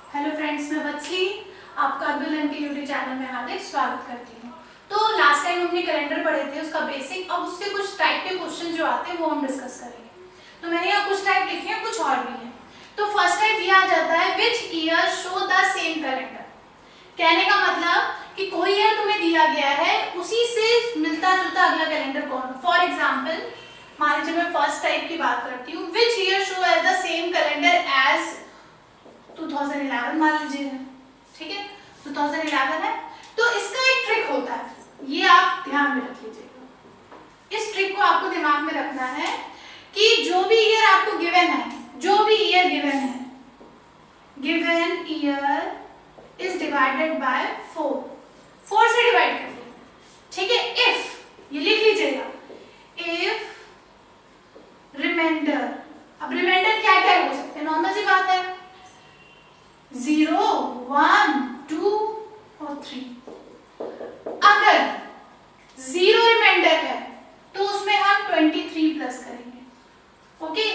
Hello friends, मैं वत्सली आपका अब्दुल के यूट्यूब चैनल में हार्दिक स्वागत करती हूँ। तो लास्ट टाइम हमने कैलेंडर पढ़े थे, उसका बेसिक। अब उससे कुछ टाइप के क्वेश्चन जो आते हैं वो हम डिस्कस करेंगे। तो मैंने यहाँ कुछ टाइप लिखे हैं, कुछ और भी हैं। तो फर्स्ट टाइप ये आ जाता है विच year show the same calendar. कहने का मतलब कि कोई ईयर तुम्हें दिया गया है, उसी से मिलता जुलता अगला कैलेंडर कौन। फॉर एग्जाम्पल मान लीजिए मैं फर्स्ट टाइप की बात करती हूँ, which year show as the same calendar as 2011 मान लीजिए, ठीक है 2011 है। तो इसका एक ट्रिक होता है, ये आप ध्यान में रख लीजिएगा। इस ट्रिक को आपको दिमाग में रखना है कि जो भी ईयर आपको गिवन है, जो भी ईयर गिवन है, given year is divided by 4 से डिवाइड कर दीजिए, ठीक है। इफ, ये लिख लीजिएगा, इफ रिमाइंडर। अब रिमाइंडर क्या क्या हो सकते हैं, नॉर्मल सी बात है, 0, 1, 2 और 3। अगर 0 रिमाइंडर है तो उसमें हम 23 प्लस करेंगे, ओके।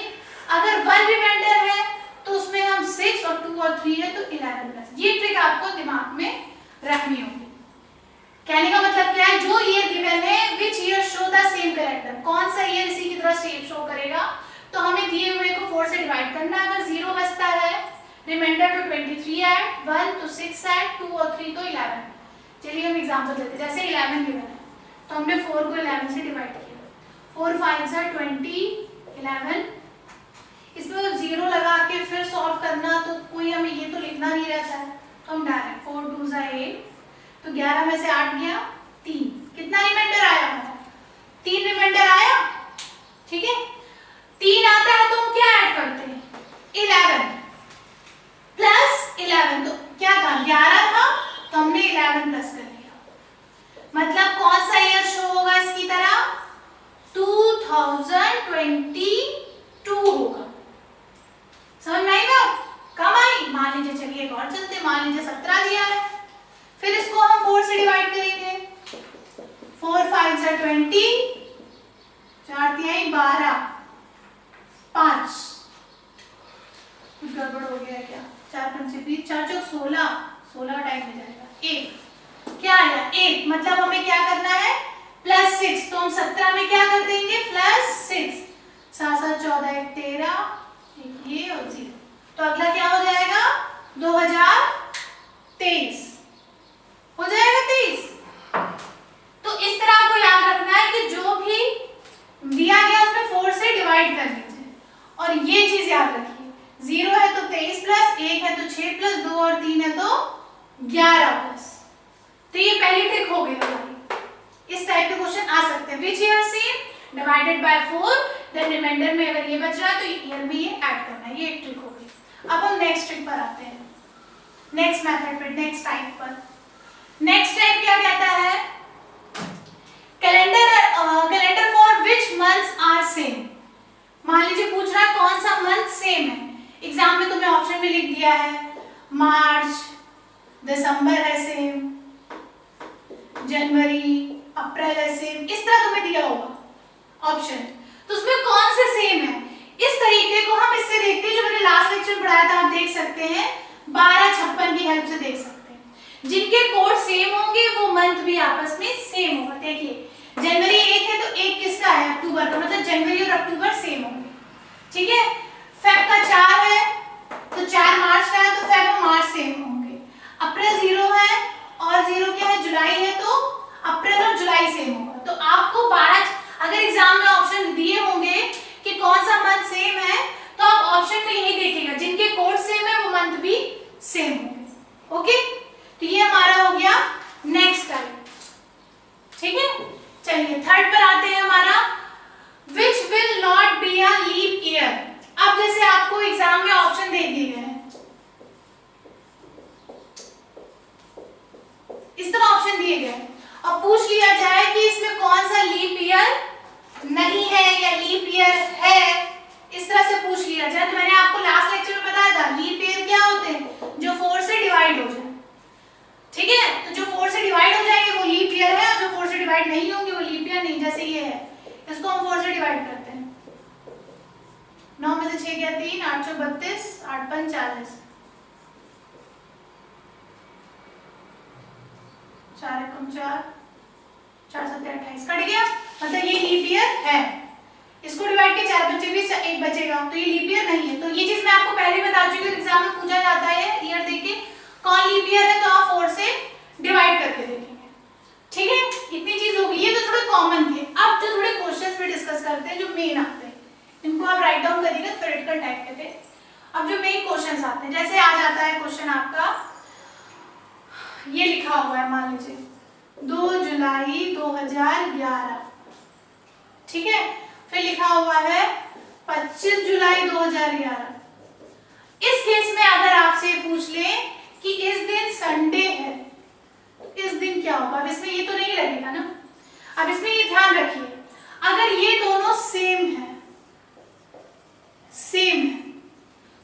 अगर 1 रिमाइंडर है तो उसमें हम 6 और 2 और 3 है तो 11 प्लस। ये ट्रिक आपको दिमाग में रखनी होगी। कहने का मतलब क्या है, जो ईयर गिवन है, विच year show the same calendar, कौन सा ईयर इसी की तरह सेम शो करेगा, तो हमें दिए हुए को 4 से डिवाइड करना है। अगर 0 बचता है, रिमाइंडर तो 23 ऐड, 1 तो 6 ऐड, 2 और 3 तो 11। चलिए हम एग्जांपल देते हैं। जैसे 11 गिवन है तो हमने 4 को 11 से डिवाइड किया, 4 5 से 20, 11। इसमें 0 लगा के फिर सॉल्व करना, तो कोई हमें ये तो लिखना नहीं रहता है, तो हम डायरेक्ट 4 2 से 8, तो 11 में से 8 गया 3। कितना रिमाइंडर आया हमारा, 3 रिमाइंडर आया, ठीक है। 3 आता है तो हम क्या ऐड करते हैं, 11 प्लस 11, तो क्या था 11 था, तो हमने 11 प्लस कर लिया। मतलब कौन सा ईयर शो होगा इसकी तरह, 2022 होगा। समझ में आई बात, कम आई। मान लीजिए, चलिए एक और चलते, मान लीजिए 17 दिया है, फिर इसको हम 4 से डिवाइड करेंगे, 4 5 से 20, 4 3 12, 5। कुछ गड़बड़ हो गया है क्या, 4 5 20, 4 4 16, 16 टाइम में जाएगा। 1 क्या आया, 1। मतलब हमें क्या करना है, प्लस 6, तो हम 17 में क्या कर देंगे, प्लस 6। 7 7 14 1 13, ये और 0, तो अगला क्या हो जाएगा, 2023 हो जाएगा, 23। तो इस तरह आपको याद रखना है कि जो भी दिया गया उसमें 4 से डिवाइड कर लीजिए। और ये चीज याद रखिए, 0 है तो 23 प्लस, 1 है तो 6 प्लस, 2 और 3 है तो 11 प्लस। तो ये पहली ट्रिक हो गई हमारी। इस टाइप के क्वेश्चन आ सकते हैं, which year same divided by 4, then remainder में अगर ये बच रहा है तो ईयर में ये ऐड करना है। ये एक ट्रिक हो गई। अब हम नेक्स्ट ट्रिक पर आते हैं, नेक्स्ट मेथड पर, नेक्स्ट टाइप पर। नेक्स्ट टाइप क्या कहता है, calendar for which months are same. मान लीजिए पूछ रहा है कौन सा मंथ सेम है। एग्जाम में तुमने ऑप्शन में लिख दिया है मार्च, दिसंबर है सेम, जनवरी, अप्रैल है सेम, इस तरह तुम्हें दिया होगा ऑप्शन। तो उसमें कौन से सेम है, इस तरीके को हम इससे देखते हैं, जो मैंने लास्ट लेक्चर में पढ़ाया था, आप देख सकते हैं 1256 की हेल्प से देख सकते हैं। जिनके कोड सेम होंगे वो मंथ भी आपस में सेम होगा। देखिए जनवरी 1 है तो 1 किसका है, अक्टूबर का, मतलब जनवरी और अक्टूबर सेम होंगे, ठीक है। फेब का 4 है तो 4 मार्च का है तो फेब और मार्च सेम होंगे। अप्रैल 0 है और 0 क्या है, जुलाई है, तो अप्रैल और जुलाई सेम होगा। तो आपको 12, अगर एग्जाम में ऑप्शन दिए होंगे कि कौन सा मंथ सेम है, तो आप ऑप्शन में यही देखिएगा, जिनके कोड सेम है वो मंथ भी सेम होंगे, ओके। तो ये हमारा हो गया नेक्स्ट टाइप, ठीक है। चलिए थर्ड पर आते हैं हमारा, which will not be a leap year. अब जैसे आपको एग्जाम में ऑप्शन दे दिए गए हैं, इस तरह ऑप्शन दिए गए, अब पूछ लिया जाए कि इसमें कौन सा लीप ईयर नहीं है या लीप ईयर है, इस तरह से पूछ लिया जाए। तो मैंने आपको लास्ट लेक्चर में बताया था लीप ईयर क्या होते हैं, जो 4 से डिवाइड हो जाए, ठीक है। तो जो 4 से डिवाइड हो जाएंगे वो लीप ईयर है, और जो 4 से डिवाइड नहीं होंगे वो लीप ईयर नहीं। जैसे ये है, इसको हम 4 से डिवाइड करते हैं, 9 में से 6 गया 3, 8 32, 8 5 40, 4 एकम 4, 4 7 28 कट गया, मतलब ये लीप ईयर है। इसको डिवाइड के 4 बचे भी 1 बचेगा, तो ये लीप ईयर नहीं है। तो ये चीज मैं आपको पहले बता चुकी हूँ, एग्जाम में पूछा जाता है ईयर देके कौन लीप ईयर है, तो आप 4 से डिवाइड करके देखेंगे। ठीक है, इतनी चीज होगी, ये तो थोड़े कॉमन थे। अब जो थोड़े क्वेश्चंस पे डिस्कस करते हैं, जो मेन आते हैं, इनको आप राइट डाउन करिएगा थ्योरेटिकल टाइप के थे। अब जो मेन क्वेश्चंस आते हैं, जैसे आ जाता है क्वेश्चन आपका, ये लिखा हुआ है मान लीजिए 2 जुलाई 2011, ठीक है, फिर लिखा हुआ है 25 जुलाई 2011। इस केस में अगर आपसे पूछ ले कि इस दिन संडे है, तो इस दिन क्या होगा? अब इसमें ये तो नहीं लगेगा ना। अब इसमें ये ध्यान रखिए, अगर ये दोनों सेम है,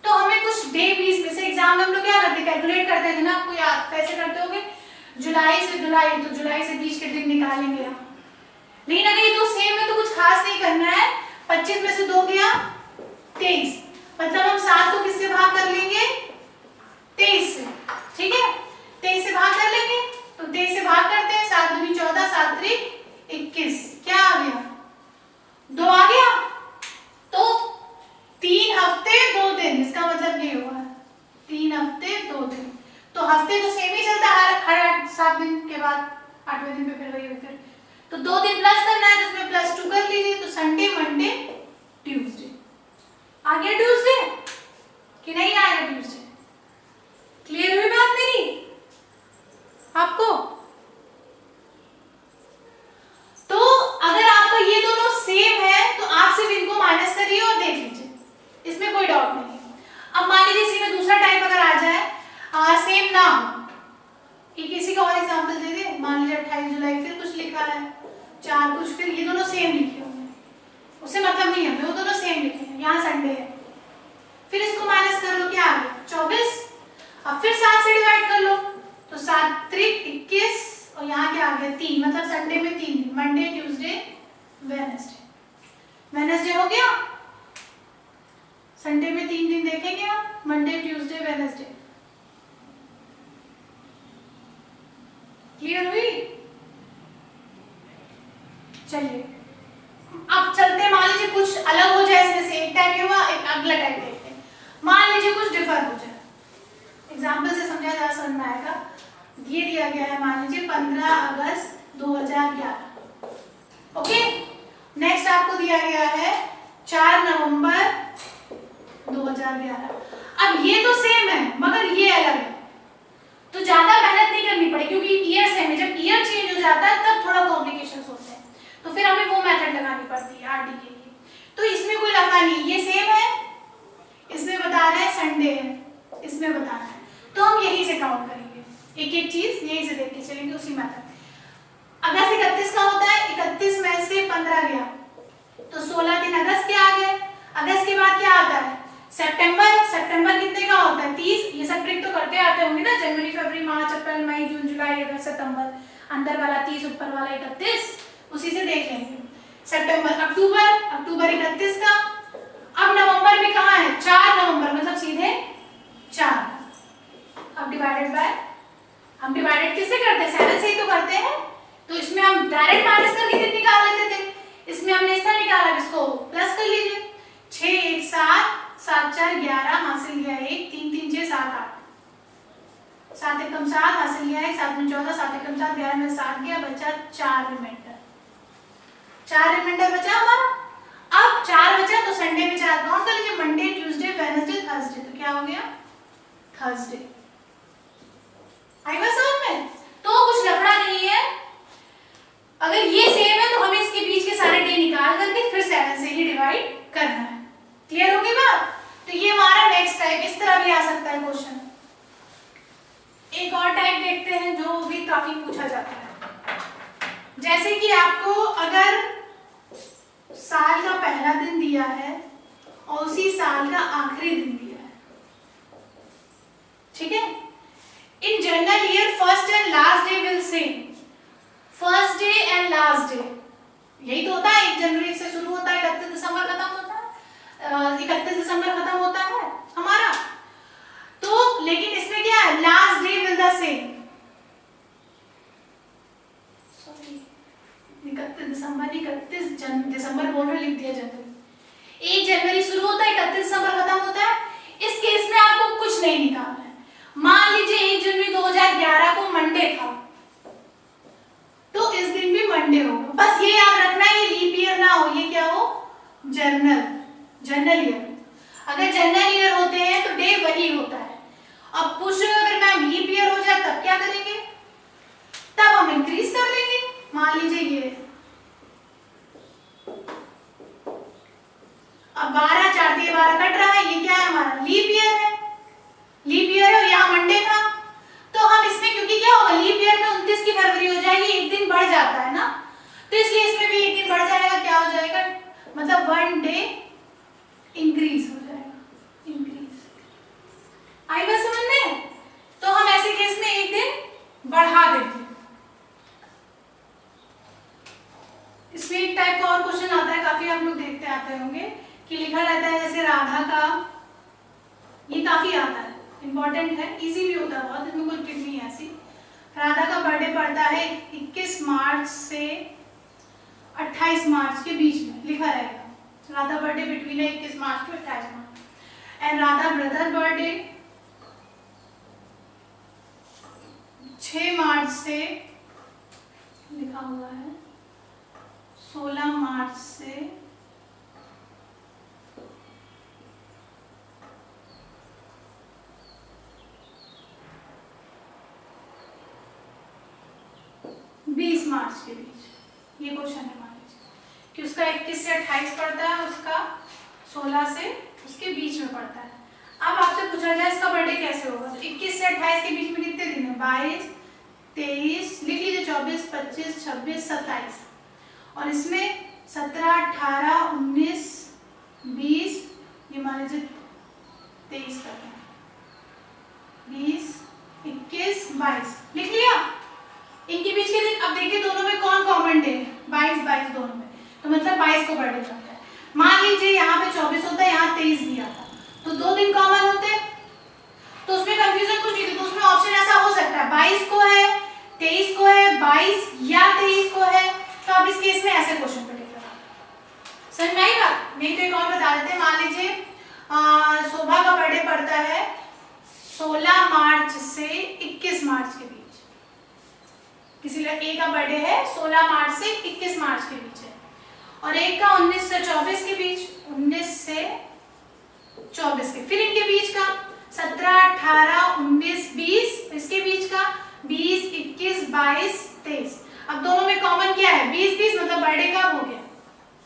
तो हमें कुछ डे बीच में से, एग्जाम में हम लोग क्या करते, कैलकुलेट करते थे ना, आपको याद कैसे करते होगे, जुलाई से जुलाई, तो जुलाई से बीच के दिन निकालेंगे हम। लेकिन अगर ये दो सेम है तो कुछ खास नहीं करना है। 25 में से 2 गया 23, मतलब हम 7 को किससे भाग कर लेंगे? 23 से, ठीक है, 23 से भाग कर लेंगे, तो 23 से भाग करते हैं, 7 दूनी 14, 7 त्रिक 21, क्या आ गया? 2 आ गया। तो 3 हफ्ते 2 दिन, इसका मतलब ये हुआ 3 हफ्ते 2 दिन। तो हफ्ते तो सेम ही चलता है हर 7 दिन के बाद, 8वें दिन पे फिर वही फिर, तो 2 दिन प्लस करना है, तो उसमें +2 कर लीजिए, तो संडे मंडे ट्यूसडे आ गया। ट्यूसडे कि नहीं आएगा ट्यूसडे? क्लियर हुई बात मेरी आपको? तो अगर आपका ये दोनों सेम है तो आप सिर्फ इनको माइनस करिए और देख लीजिए, इसमें कोई डाउट नहीं है। अब मान लीजिए इसी में दूसरा टाइप अगर आ जाए, सेम ना हो, किसी का और एग्जांपल दे दे, मान लीजिए 28 जुलाई फिर कुछ लिखा है, 4 कुछ, फिर ये दोनों सेम लिखे होंगे, उससे मतलब नहीं है, वो दोनों सेम लिखे हैं, यहाँ संडे है, फिर इसको माइनस कर लो, क्या आ गया? 24। अब फिर 7 से डिवाइड कर लो, तो 7 त्रिक 21, और यहाँ क्या आ गया? 3, मतलब संडे में 3 दिन, मंडे ट्यूसडे वेडनेसडे हो गया। संडे में 3 दिन देखेंगे आप, मंडे ट्यूसडे वेडनेसडे। क्लियर हुई? चलिए अब चलते, मान लीजिए कुछ अलग हो जाए, इसमें से एक टाइप ये हुआ, एक अगला टाइप देखते हैं। मान लीजिए कुछ डिफर हो जाए, एग्जाम्पल से समझा जा समझ में आएगा। ये दिया गया है मान लीजिए 15 अगस्त 2011, ओके। नेक्स्ट आपको दिया गया है 4 नवंबर 2011। अब ये तो सेम है मगर ये अलग है, तो ज्यादा मेहनत नहीं करनी पड़ेगी क्योंकि ईयर सेम है। जब ईयर चेंज हो जाता है तब थोड़ा कॉम्प्लिकेशंस होते हैं, तो फिर हमें वो मेथड लगानी पड़ती है आरडी के लिए। तो इसमें कोई लफड़ा नहीं, ये सेम है, इसमें बता रहे हैं संडे है, इसमें बताना है, तो हम यही से काउंट करेंगे, एक एक चीज यही से देख के चलेंगे उसी मेथड। अगस्त 31 का होता है, 31 में से 15 गया तो 16 दिन अगस्त के आ गए। अगस्त के बाद क्या आता है? सितंबर। सितंबर कितने का होता है? 30। ये सब ट्रिक तो करते आते होंगे ना, जनवरी फरवरी मार्च अप्रैल मई जून जुलाई अगस्त सितंबर, अंदर वाला 30 ऊपर वाला 31, उसी से देख लेंगे। सितंबर। अक्टूबर, अक्टूबर 31 का। अब नवंबर में कहाँ है? 4 नवंबर, मतलब सीधे 4। अब डिवाइडेड बाय, हम डिवाइडेड किससे करते हैं? 7 से ही तो करते हैं, तो इसमें हम डायरेक्ट माइनस करके कितनी निकाल लेते थे, इसमें हमने इस तरह निकाला, इसको प्लस कर लीजिए। 6 1 7, 7 4 11, हासिल गया 1, 3 3 6 7 8, 7 एकम 7, हासिल गया 1, 7 में 14, 7 एकम 7, 11 में 7 गया, बचा 4 रिमाइंडर। 4 रिमाइंडर बचा हमारा। अब 4 बचा तो संडे में 4 काउंट कर लीजिए, मंडे ट्यूसडे वेडनेसडे थर्सडे, तो क्या हो गया? थर्सडे। आई बात समझ में? तो कुछ लफड़ा नहीं है, अगर ये सेम है तो हमें इसके बीच के सारे डे निकाल करके फिर 7 से ही डिवाइड करना है। क्लियर होगी बात? तो ये हमारा नेक्स्ट टाइप, इस तरह भी आ सकता है क्वेश्चन। एक और टाइप देखते हैं जो भी काफी पूछा जाता है, जैसे कि आपको अगर साल का पहला दिन दिया है और उसी साल का आखिरी दिन दिया है, ठीक है। In general year first and last day will same, first day and last day यही तो होता है। 1 जनवरी से शुरू होता है, 31 दिसंबर खत्म होता है, 31 दिसंबर खत्म होता है हमारा। तो लेकिन इसमें क्या है? Last day will the same, दिसंबर बोल रहे, लिख दिया जनवरी। 1 जनवरी शुरू होता है, 31 दिसंबर खत्म होता है। इस केस में आपको कुछ नहीं निकालना है। मान लीजिए 1 जनवरी 2011 को मंडे था, तो इस दिन भी मंडे होगा। बस ये याद रखना है ये लीप ईयर ना हो, ये क्या हो, जनरल ईयर। अगर जनरल ईयर होते हैं तो डे वही होता है। अब पूछ रहे हो अगर मैम लीप ईयर हो जाए तब क्या करेंगे, तब हम इंक्रीज कर लेंगे। मान लीजिए ये अब 12 4 दिए 12 कट रहा है, ये क्या है हमारा लीप ईयर है। लीप ईयर है और यहाँ मंडे था, तो हम इसमें क्योंकि क्या होगा लीप ईयर में 29 की फरवरी हो जाएगी, एक दिन बढ़ जाता है ना, तो इसलिए इसमें भी एक दिन बढ़ जाएगा। क्या हो जाएगा, मतलब 1 डे इंक्रीज हो जाएगा, इंक्रीज। आई बात समझ में? तो हम ऐसे केस में एक दिन बढ़ा देते हैं। इसमें एक टाइप का और क्वेश्चन आता है, काफी आप लोग देखते आते होंगे कि लिखा रहता है जैसे राधा का, ये काफी आता है, इंपॉर्टेंट है, इजी भी होता है बहुत, इसमें कोई ट्रिक नहीं है ऐसी। राधा का बर्थडे पड़ता है 21 मार्च से 28 मार्च के बीच में, लिखा रहेगा Radha birthday between 21 March two 28 March. And Radha brother birthday 6 मार्च से, लिखा हुआ है 16 मार्च से 20 मार्च के बीच। ये क्वेश्चन है मान लीजिए कि उसका 21 से 28 पड़ता है, उसका 16 से उसके बीच में पड़ता है। अब आपसे पूछा जाए इसका बर्थडे कैसे होगा, तो 21 से 28 के बीच में कितने दिन है, 22 23, लिख लीजिए 24 25 26 27, और इसमें 17 18 19 20, ये मान लीजिए 23 तक है, 20 21 22, लिख लिया इनके बीच के दिन। अब देखिए दोनों में कौन कॉमन डे है, 22 22 दोनों में, तो मतलब 22 को बर्थडे करता है। मान लीजिए यहाँ पे 24 होता है, यहाँ 23 भी आता, तो 2 दिन कॉमन होते, तो उसमें कंफ्यूजन कुछ नहीं थी। तो उसमें ऑप्शन ऐसा हो सकता है 22 को है, 23 को है, 22 या 23 को है, तो आप इस केस में ऐसे क्वेश्चन पे टिक लगा। समझ में आई बात? नहीं तो एक और बता देते हैं, मान लीजिए शोभा का बर्थडे पड़ता है 16 मार्च से 21 मार्च के बीच, किसी लड़के का बर्थडे है 16 मार्च से 21 मार्च के बीच है, और एक का 19 से 24 के बीच, 19 से 24 के, फिर इनके बीच का 17 18 19 20, इसके बीच का 20 21 22 23। अब दोनों में कॉमन क्या है, 20 20, मतलब बर्थडे कब हो गया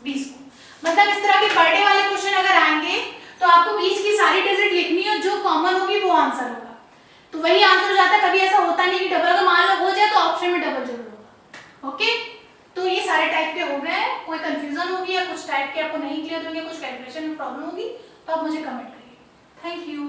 20 को। मतलब इस तरह के बर्थडे वाले क्वेश्चन अगर आएंगे तो आपको बीच की सारी डिजिट लिखनी है, जो कॉमन होगी वो आंसर होगा, तो वही आंसर हो जाता है। कभी ऐसा होता नहीं कि डबल, अगर मान लो हो जाए तो ऑप्शन में डबल जरूर होगा। ओके, तो ये सारे टाइप के हो गए। कोई कंफ्यूजन होगी या कुछ टाइप के आपको नहीं क्लियर होंगे, कुछ कैलकुलेशन में प्रॉब्लम होगी तो आप मुझे कमेंट करिए। Thank you.